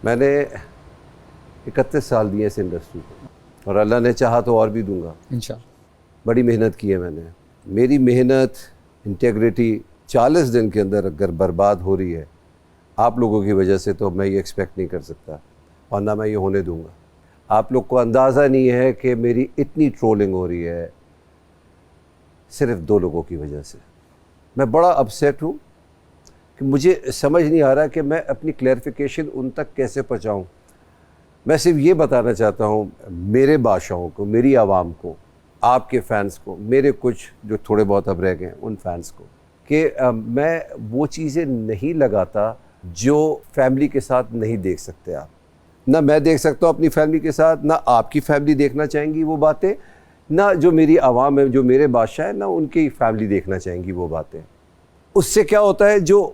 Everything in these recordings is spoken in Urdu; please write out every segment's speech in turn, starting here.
میں نے 31 سال دیے اس انڈسٹری کو اور اللہ نے چاہا تو اور بھی دوں گا انشاءاللہ. بڑی محنت کی ہے میں نے. میری محنت انٹیگریٹی 40 دن کے اندر اگر برباد ہو رہی ہے آپ لوگوں کی وجہ سے تو میں یہ ایکسپیکٹ نہیں کر سکتا اور نہ میں یہ ہونے دوں گا. آپ لوگ کو اندازہ نہیں ہے کہ میری اتنی ٹرولنگ ہو رہی ہے صرف 2 لوگوں کی وجہ سے. میں بڑا اپسیٹ ہوں کہ مجھے سمجھ نہیں آ رہا کہ میں اپنی کلیئرفیکیشن ان تک کیسے پہنچاؤں. میں صرف یہ بتانا چاہتا ہوں میرے بادشاہوں کو، میری عوام کو، آپ کے فینس کو، میرے کچھ جو تھوڑے بہت اب رہ گئے ہیں ان فینس کو، کہ میں وہ چیزیں نہیں لگاتا جو فیملی کے ساتھ نہیں دیکھ سکتے آپ. نہ میں دیکھ سکتا ہوں اپنی فیملی کے ساتھ، نہ آپ کی فیملی دیکھنا چاہیں گی وہ باتیں، نہ جو میری عوام ہے، جو میرے بادشاہ ہیں، نہ ان کی فیملی دیکھنا چاہیں گی وہ باتیں. اس سے کیا ہوتا ہے جو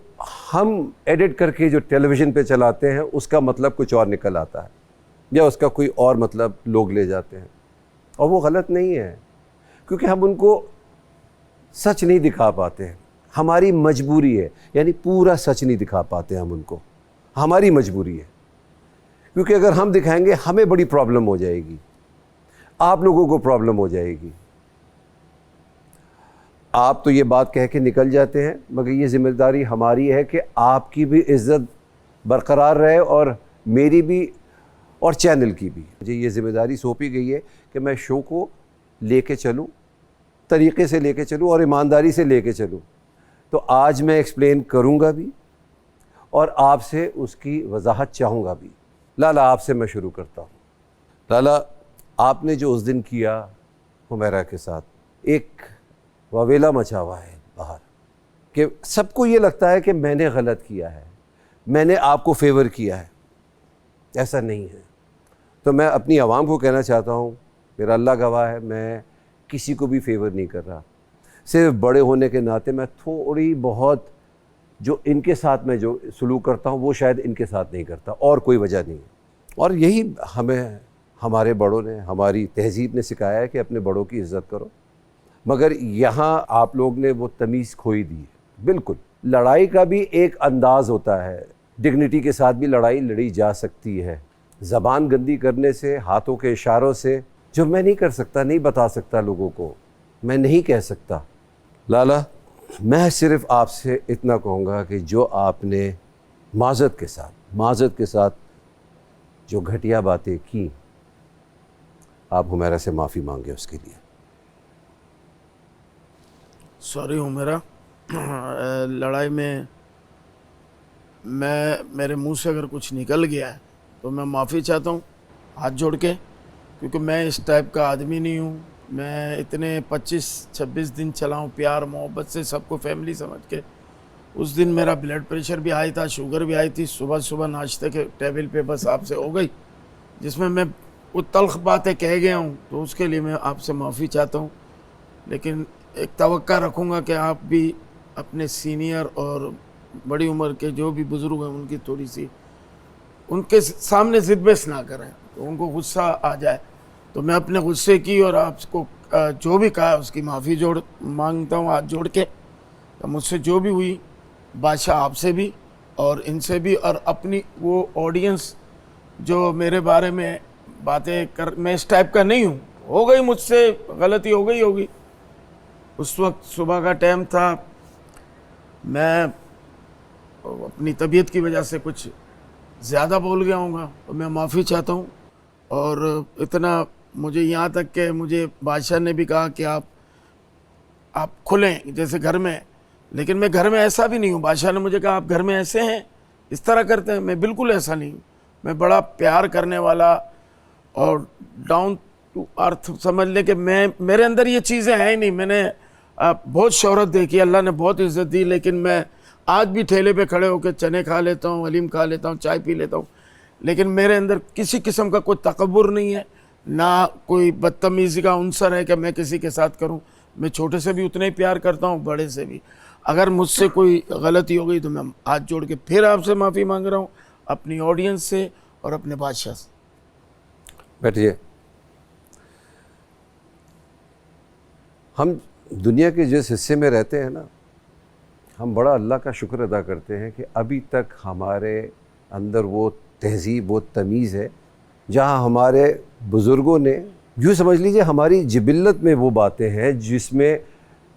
ہم ایڈٹ کر کے جو ٹیلی ویژن پہ چلاتے ہیں اس کا مطلب کچھ اور نکل آتا ہے یا اس کا کوئی اور مطلب لوگ لے جاتے ہیں، اور وہ غلط نہیں ہے کیونکہ ہم ان کو سچ نہیں دکھا پاتے ہیں. ہماری مجبوری ہے، یعنی پورا سچ نہیں دکھا پاتے ہم ان کو، ہماری مجبوری ہے کیونکہ اگر ہم دکھائیں گے ہمیں بڑی پرابلم ہو جائے گی، آپ لوگوں کو پرابلم ہو جائے گی. آپ تو یہ بات کہہ کے نکل جاتے ہیں مگر یہ ذمہ داری ہماری ہے کہ آپ کی بھی عزت برقرار رہے اور میری بھی اور چینل کی بھی. مجھے یہ ذمہ داری سونپی گئی ہے کہ میں شو کو لے کے چلوں، طریقے سے لے کے چلوں اور ایمانداری سے لے کے چلوں. تو آج میں ایکسپلین کروں گا بھی اور آپ سے اس کی وضاحت چاہوں گا بھی. لالا آپ سے میں شروع کرتا ہوں. لالا آپ نے جو اس دن کیا حمیرہ کے ساتھ، ایک واویلا مچا ہوا ہے باہر کہ سب کو یہ لگتا ہے کہ میں نے غلط کیا ہے، میں نے آپ کو فیور کیا ہے. ایسا نہیں ہے. تو میں اپنی عوام کو کہنا چاہتا ہوں، میرا اللہ گواہ ہے، میں کسی کو بھی فیور نہیں کر رہا. صرف بڑے ہونے کے ناطے میں تھوڑی بہت جو ان کے ساتھ میں جو سلوک کرتا ہوں وہ شاید ان کے ساتھ نہیں کرتا، اور کوئی وجہ نہیں ہے. اور یہی ہمیں ہمارے بڑوں نے، ہماری تہذیب نے سکھایا ہے کہ اپنے بڑوں کی عزت کرو. مگر یہاں آپ لوگ نے وہ تمیز کھوئی دی ہے. بالکل لڑائی کا بھی ایک انداز ہوتا ہے، ڈگنیٹی کے ساتھ بھی لڑائی لڑی جا سکتی ہے. زبان گندی کرنے سے، ہاتھوں کے اشاروں سے، جو میں نہیں کر سکتا، نہیں بتا سکتا لوگوں کو، میں نہیں کہہ سکتا. لالا میں صرف آپ سے اتنا کہوں گا کہ جو آپ نے معذرت کے ساتھ جو گھٹیا باتیں کی، آپ حمیرہ سے معافی مانگے اس کے لیے. سوری حمیرہ، لڑائی میں میرے منہ سے اگر کچھ نکل گیا ہے تو میں معافی چاہتا ہوں ہاتھ جوڑ کے، کیونکہ میں اس ٹائپ کا آدمی نہیں ہوں. میں اتنے 25-26 دن چلا ہوں پیار محبت سے سب کو فیملی سمجھ کے. اس دن میرا بلڈ پریشر بھی ہائی تھا، شوگر بھی آئی تھی. صبح ناشتے کے ٹیبل پہ بس آپ سے ہو گئی، جس میں وہ تلخ باتیں کہہ گیا ہوں، تو اس کے لیے میں آپ سے معافی چاہتا ہوں. لیکن ایک توقع رکھوں گا کہ آپ بھی اپنے سینئر اور بڑی عمر کے جو بھی بزرگ ہیں ان کی تھوڑی سی ان کے سامنے ضد بحث نہ کریں، تو ان کو غصہ آ جائے. تو میں اپنے غصے کی اور آپ کو جو بھی کہا اس کی معافی مانگتا ہوں ہاتھ جوڑ کے. مجھ سے جو بھی ہوئی، بادشاہ آپ سے بھی اور ان سے بھی، اور اپنی وہ آڈینس جو میرے بارے میں باتیں میں اس ٹائپ کا نہیں ہوں. ہو گئی مجھ سے غلطی، ہوگی. اس وقت صبح کا ٹائم تھا، میں اپنی طبیعت کی وجہ سے کچھ زیادہ بول گیا ہوں گا، تو میں معافی چاہتا ہوں. اور اتنا مجھے یہاں تک کہ مجھے بادشاہ نے بھی کہا کہ آپ کھلیں جیسے گھر میں، لیکن میں گھر میں ایسا بھی نہیں ہوں. بادشاہ نے مجھے کہا آپ گھر میں ایسے ہیں، اس طرح کرتے ہیں. میں بالکل ایسا نہیں ہوں. میں بڑا پیار کرنے والا اور ڈاؤن ٹو ارتھ سمجھ لے کہ میرے اندر یہ چیزیں ہیں ہی نہیں. میں نے بہت شہرت دیکھی، اللہ نے بہت عزت دی، لیکن میں آج بھی ٹھیلے پہ کھڑے ہو کے چنے کھا لیتا ہوں، حلیم کھا لیتا ہوں، چائے پی لیتا ہوں. لیکن میرے اندر کسی قسم کا کوئی تکبر نہیں ہے، نہ کوئی بدتمیزی کا عنصر ہے کہ میں کسی کے ساتھ کروں. میں چھوٹے سے بھی اتنا ہی پیار کرتا ہوں، بڑے سے بھی. اگر مجھ سے کوئی غلطی ہو گئی تو میں ہاتھ جوڑ کے پھر آپ سے معافی مانگ رہا ہوں، اپنی آڈینس سے اور اپنے بادشاہ سے. بیٹھیے. ہم دنیا کے جس حصے میں رہتے ہیں نا، ہم بڑا اللہ کا شکر ادا کرتے ہیں کہ ابھی تک ہمارے اندر وہ تہذیب، وہ تمیز ہے، جہاں ہمارے بزرگوں نے، یوں سمجھ لیجیے ہماری جبلت میں وہ باتیں ہیں جس میں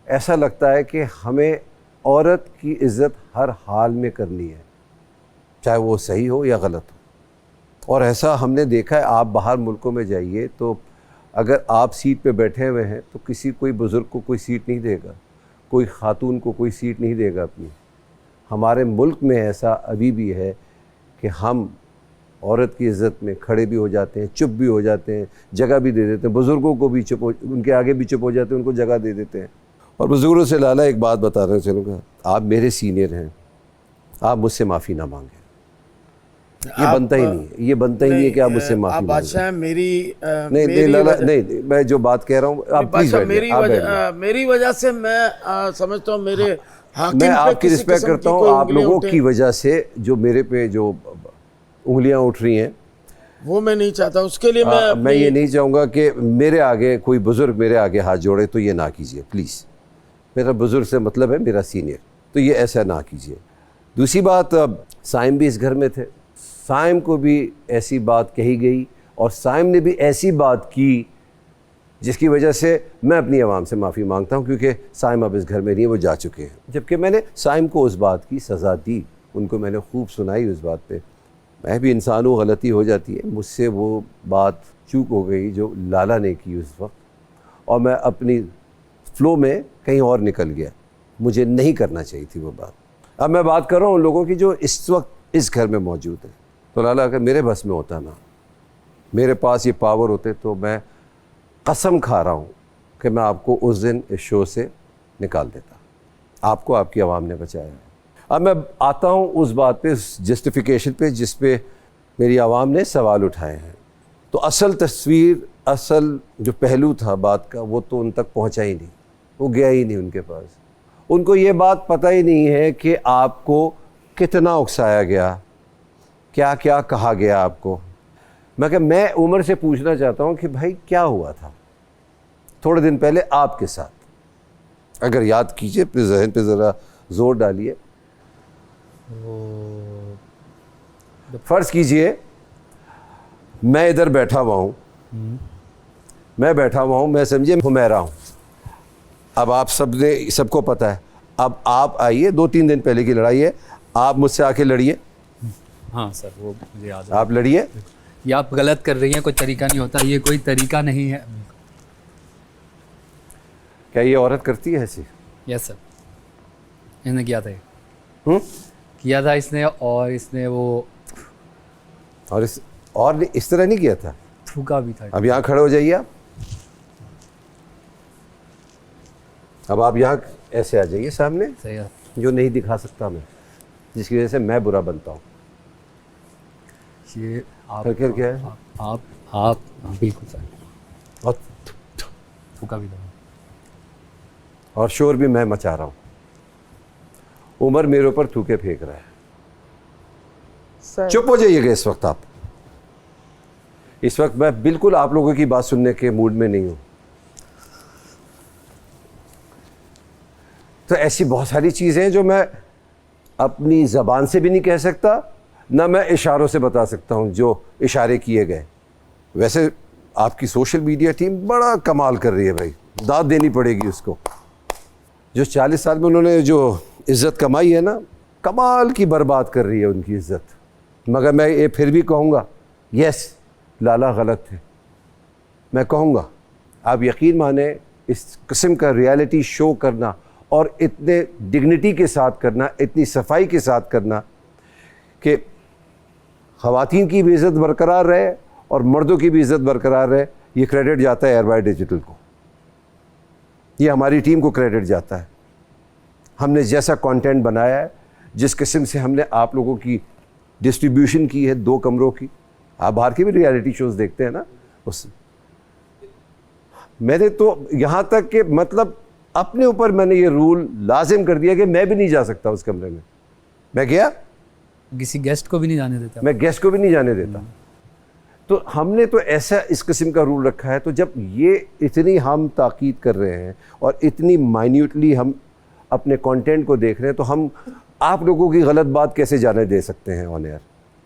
ایسا لگتا ہے کہ ہمیں عورت کی عزت ہر حال میں کرنی ہے، چاہے وہ صحیح ہو یا غلط ہو۔ اور ایسا ہم نے دیکھا ہے، آپ باہر ملکوں میں جائیے تو اگر آپ سیٹ پہ بیٹھے ہوئے ہیں تو کوئی بزرگ کو کوئی سیٹ نہیں دے گا، کوئی خاتون کو کوئی سیٹ نہیں دے گا اپنی۔ ہمارے ملک میں ایسا ابھی بھی ہے کہ ہم عورت کی عزت میں کھڑے بھی ہو جاتے ہیں، چپ بھی ہو جاتے ہیں، جگہ بھی دے دیتے ہیں، بزرگوں کو بھی ان کے آگے بھی چپ ہو جاتے ہیں، ان کو جگہ دے دیتے ہیں۔ اور بزرگوں سے لالا ایک بات بتانا چلوں گا، آپ میرے سینئر ہیں، آپ مجھ سے معافی نہ مانگیں، یہ بنتا ہی نہیں ہے، یہ بنتا ہی نہیں ہے کہ آپ مجھ سے معافی مانگیں۔ بادشاہ نہیں لالا، نہیں، میں جو بات کہہ رہا ہوں آپ پلیز میری وجہ سے میں سمجھتا ہوں میرے حاکم میں پہ آپ کی کسی رسپیکٹ قسم کرتا ہوں، کوئی آپ انگلیاں لوگوں اٹھیں، کی وجہ سے جو میرے پہ جو انگلیاں اٹھ رہی ہیں وہ میں نہیں چاہتا، اس کے لیے میں یہ نہیں چاہوں گا کہ میرے آگے کوئی بزرگ میرے آگے ہاتھ جوڑے، تو یہ نہ کیجیے پلیز۔ میرا بزرگ سے مطلب ہے میرا سینئر، تو یہ ایسا نہ کیجیے۔ دوسری بات، سائم بھی اس گھر میں تھے، سائم کو بھی ایسی بات کہی گئی اور سائم نے بھی ایسی بات کی جس کی وجہ سے میں اپنی عوام سے معافی مانگتا ہوں، کیونکہ سائم اب اس گھر میں نہیں ہے، وہ جا چکے ہیں۔ جبکہ میں نے سائم کو اس بات کی سزا دی، ان کو میں نے خوب سنائی اس بات پہ۔ میں بھی انسان ہوں، غلطی ہو جاتی ہے، مجھ سے وہ بات چوک ہو گئی جو لالا نے کی اس وقت، اور میں اپنی فلو میں کہیں اور نکل گیا، مجھے نہیں کرنا چاہیے تھی وہ بات۔ اب میں بات کر رہا ہوں ان لوگوں کی جو اس وقت اس گھر میں موجود ہیں۔ تو لالا اگر میرے بس میں ہوتا نا، میرے پاس یہ پاور ہوتے، تو میں قسم کھا رہا ہوں کہ میں آپ کو اس دن اس شو سے نکال دیتا، آپ کو آپ کی عوام نے بچایا ہے۔ اب میں آتا ہوں اس بات پہ، اس جسٹیفیکیشن پہ جس پہ میری عوام نے سوال اٹھائے ہیں۔ تو اصل تصویر، اصل جو پہلو تھا بات کا، وہ تو ان تک پہنچا ہی نہیں، وہ گیا ہی نہیں ان کے پاس۔ ان کو یہ بات پتہ ہی نہیں ہے کہ آپ کو کتنا اکسایا گیا، کیا کیا کہا گیا آپ کو۔ میں عمر سے پوچھنا چاہتا ہوں کہ بھائی کیا ہوا تھا تھوڑے دن پہلے آپ کے ساتھ، اگر یاد کیجئے، اپنے ذہن پہ ذرا زور ڈالیے۔ فرض کیجئے میں ادھر بیٹھا ہوا ہوں، میں سمجھے حمیرہ ہوں، اب آپ سب کو پتہ ہے، اب آپ آئیے، 2-3 دن پہلے کی لڑائی ہے، آپ مجھ سے آ کے لڑیے۔ ہاں سر، وہ مجھے یاد ہے۔ آپ لڑیے۔ یہ آپ غلط کر رہی ہیں، کوئی طریقہ نہیں ہوتا، یہ کوئی طریقہ نہیں ہے۔ کیا یہ عورت کرتی ہے ایسی؟ یس سر، اس نے کیا تھا، کیا تھا اس نے، اور اس نے وہ اور اس طرح نہیں کیا تھا، تھوکا بھی تھا۔ اب یہاں کھڑے ہو جائیے، اب آپ یہاں ایسے آ جائیے سامنے، صحیح ہے، جو نہیں دکھا سکتا میں، جس کی وجہ سے میں برا بنتا ہوں۔ یہ آپ فکر کیا ہے؟ آپ بالکل سر، اور تھوکا بھی تھا، اور شور بھی میں مچا رہا ہوں، عمر میرے اوپر تھوکے پھینک رہا ہے۔ چپ ہو جائیے گا اس وقت آپ، اس وقت میں بالکل آپ لوگوں کی بات سننے کے موڈ میں نہیں ہوں۔ تو ایسی بہت ساری چیزیں ہیں جو میں اپنی زبان سے بھی نہیں کہہ سکتا، نہ میں اشاروں سے بتا سکتا ہوں جو اشارے کیے گئے۔ ویسے آپ کی سوشل میڈیا ٹیم بڑا کمال کر رہی ہے بھائی، داد دینی پڑے گی اس کو۔ جو 40 سال میں انہوں نے جو عزت کمائی ہے نا، کمال کی برباد کر رہی ہے ان کی عزت۔ مگر میں یہ پھر بھی کہوں گا، یس لالا غلط تھے، میں کہوں گا۔ آپ یقین مانیں، اس قسم کا ریالٹی شو کرنا اور اتنے ڈگنیٹی کے ساتھ کرنا، اتنی صفائی کے ساتھ کرنا کہ خواتین کی بھی عزت برقرار رہے اور مردوں کی بھی عزت برقرار رہے، یہ کریڈٹ جاتا ہے ایئر ڈیجیٹل کو، یہ ہماری ٹیم کو کریڈٹ جاتا ہے۔ ہم نے جیسا کانٹینٹ بنایا ہے، جس قسم سے ہم نے آپ لوگوں کی ڈسٹریبیوشن کی ہے 2 کمروں کی، آپ باہر کے بھی ریالٹی شوز دیکھتے ہیں نا، اس میں نے تو یہاں تک کہ مطلب اپنے اوپر میں نے یہ رول لازم کر دیا کہ میں بھی نہیں جا سکتا اس کمرے میں۔ میں گیا، کسی گیسٹ کو بھی نہیں جانے دیتا، میں گیسٹ کو بھی نہیں جانے دیتا۔ تو ہم نے تو ایسا اس قسم کا رول رکھا ہے۔ تو جب یہ اتنی ہم تاکید کر رہے ہیں اور اتنی مائنیوٹلی ہم اپنے کانٹینٹ کو دیکھ رہے ہیں، تو ہم آپ لوگوں کی غلط بات کیسے جانے دے سکتے ہیں آن ایئر؟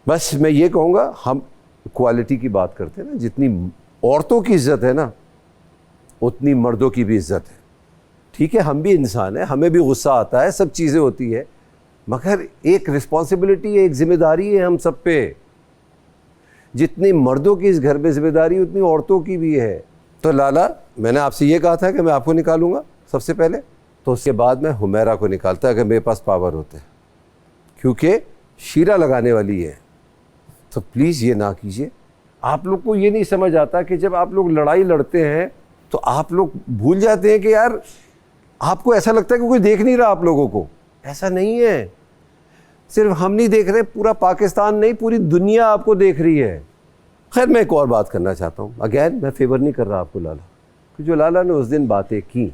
بس میں یہ کہوں گا, ہم کوالٹی کی بات کرتے ہیں نا, جتنی عورتوں کی عزت ہے نا اتنی مردوں کی بھی عزت ہے. ٹھیک ہے, ہم بھی انسان ہیں, ہمیں بھی غصہ آتا ہے, سب چیزیں ہوتی ہے, مگر ایک رسپانسبلٹی ہے, ایک ذمہ داری ہے ہم سب پہ. جتنی مردوں کی اس گھر میں ذمہ داری اتنی عورتوں کی بھی ہے. تو لالا, میں نے آپ سے یہ کہا تھا کہ میں آپ کو نکالوں گا سب سے پہلے, تو اس کے بعد میں حمیرہ کو نکالتا اگر میرے پاس پاور ہوتا ہے, کیونکہ شیرہ لگانے والی ہے. تو پلیز یہ نہ کیجیے. آپ لوگ کو یہ نہیں سمجھ آتا کہ جب آپ لوگ لڑائی لڑتے ہیں تو آپ لوگ بھول جاتے ہیں کہ یار آپ کو ایسا لگتا ہے کہ کوئی دیکھ نہیں رہا آپ لوگوں کو. ایسا نہیں ہے, صرف ہم نہیں دیکھ رہے, پورا پاکستان نہیں پوری دنیا آپ کو دیکھ رہی ہے. خیر میں ایک اور بات کرنا چاہتا ہوں, اگین میں فیور نہیں کر رہا آپ کو لالا, کہ جو لالا نے اس دن باتیں کی,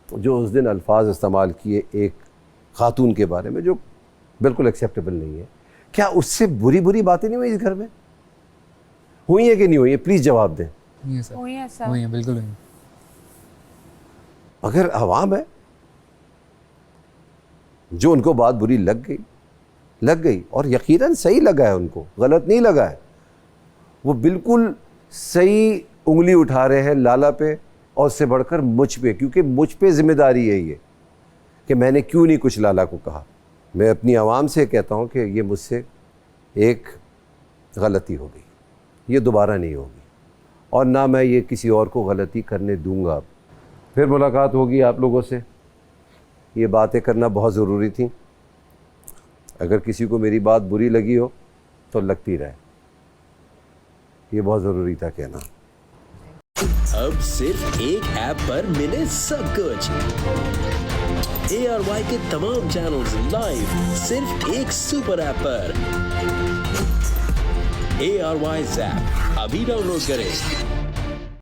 جو اس دن الفاظ استعمال کیے ایک خاتون کے بارے میں جو بالکل ایکسیپٹیبل نہیں ہے, کیا اس سے بری باتیں نہیں ہوئی اس گھر میں؟ ہوئی ہیں کہ نہیں ہوئی ہیں؟ پلیز جواب دیں. ہوئی ہیں بالکل ہوئی ہیں. اگر عوام ہے جو ان کو بات بری لگ گئی اور یقیناً صحیح لگا ہے, ان کو غلط نہیں لگا ہے, وہ بالکل صحیح انگلی اٹھا رہے ہیں لالا پہ اور اس سے بڑھ کر مجھ پہ, کیونکہ مجھ پہ ذمہ داری ہے یہ کہ میں نے کیوں نہیں کچھ لالا کو کہا. میں اپنی عوام سے کہتا ہوں کہ یہ مجھ سے ایک غلطی ہو گئی, یہ دوبارہ نہیں ہوگی, اور نہ میں یہ کسی اور کو غلطی کرنے دوں گا. پھر ملاقات ہوگی آپ لوگوں سے. یہ باتیں کرنا بہت ضروری تھیں. اگر کسی کو میری بات بری لگی ہو تو لگتی رہے, یہ بہت ضروری تھا کہنا. اب صرف ایک ایپ پر ملے سب کچھ. ARY کے تمام چینلز لائیو صرف ایک سپر ایپ پر. ARY زیپ ابھی ڈاؤن لوڈ کریں.